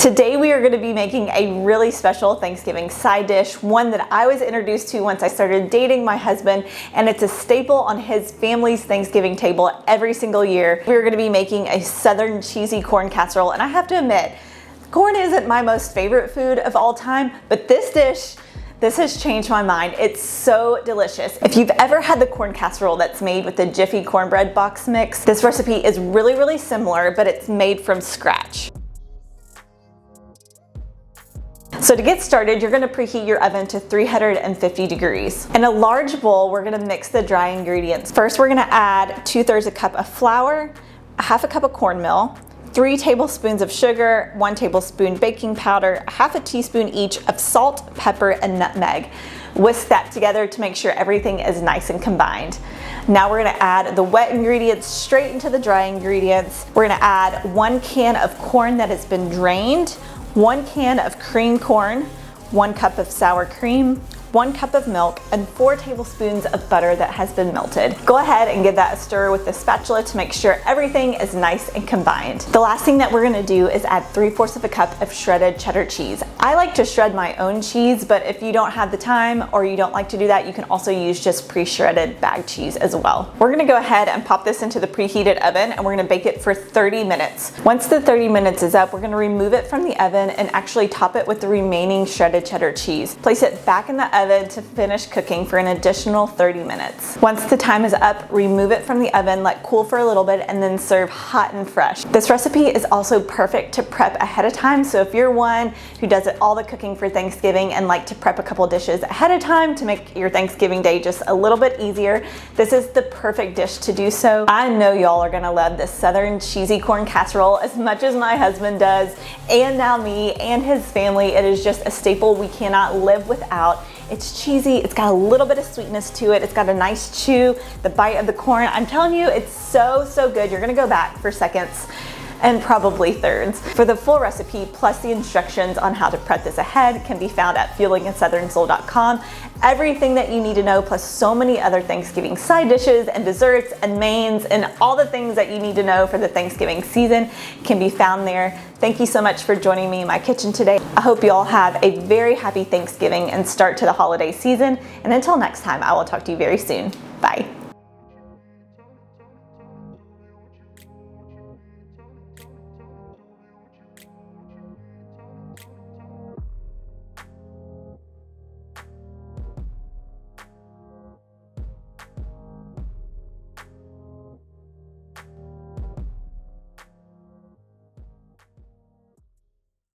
Today we are going to be making a really special Thanksgiving side dish, one that I was introduced to once I started dating my husband, and it's a staple on his family's Thanksgiving table every single year. We're going to be making a Southern cheesy corn casserole, and I have to admit, corn isn't my most favorite food of all time, but this has changed my mind. It's so delicious. If you've ever had the corn casserole that's made with the Jiffy cornbread box mix, this recipe is really similar, but it's made from scratch. So to get started, you're gonna preheat your oven to 350 degrees. In a large bowl, we're gonna mix the dry ingredients. First, we're gonna add 2/3 a cup of flour, 1/2 cup of cornmeal, 3 tablespoons of sugar, 1 tablespoon baking powder, 1/2 teaspoon each of salt, pepper, and nutmeg. Whisk that together to make sure everything is nice and combined. Now we're gonna add the wet ingredients straight into the dry ingredients. We're gonna add 1 can of corn that has been drained, 1 can of cream corn, 1 cup of sour cream, 1 cup of milk, and 4 tablespoons of butter that has been melted. Go ahead and give that a stir with the spatula to make sure everything is nice and combined. The last thing that we're gonna do is add 3/4 of a cup of shredded cheddar cheese. I like to shred my own cheese, but if you don't have the time or you don't like to do that, you can also use just pre-shredded bag cheese as well. We're gonna go ahead and pop this into the preheated oven, and we're gonna bake it for 30 minutes. Once the 30 minutes is up, we're gonna remove it from the oven and actually top it with the remaining shredded cheddar cheese. Place it back in the oven to finish cooking for an additional 30 minutes. Once the time is up, remove it from the oven, let cool for a little bit, and then serve hot and fresh. This recipe is also perfect to prep ahead of time, so if you're one who does all the cooking for Thanksgiving and like to prep a couple dishes ahead of time to make your Thanksgiving day just a little bit easier, this is the perfect dish to do so. I know y'all are gonna love this Southern cheesy corn casserole as much as my husband does, and now me and his family. It is just a staple we cannot live without. It's cheesy, it's got a little bit of sweetness to it, it's got a nice chew, the bite of the corn. I'm telling you, it's so good. You're gonna go back for seconds and probably thirds. For the full recipe, plus the instructions on how to prep this ahead, can be found at fuelingasouthernsoul.com. Everything that you need to know, plus so many other Thanksgiving side dishes and desserts and mains and all the things that you need to know for the Thanksgiving season can be found there. Thank you so much for joining me in my kitchen today. I hope you all have a very happy Thanksgiving and start to the holiday season. And until next time, I will talk to you very soon. Bye.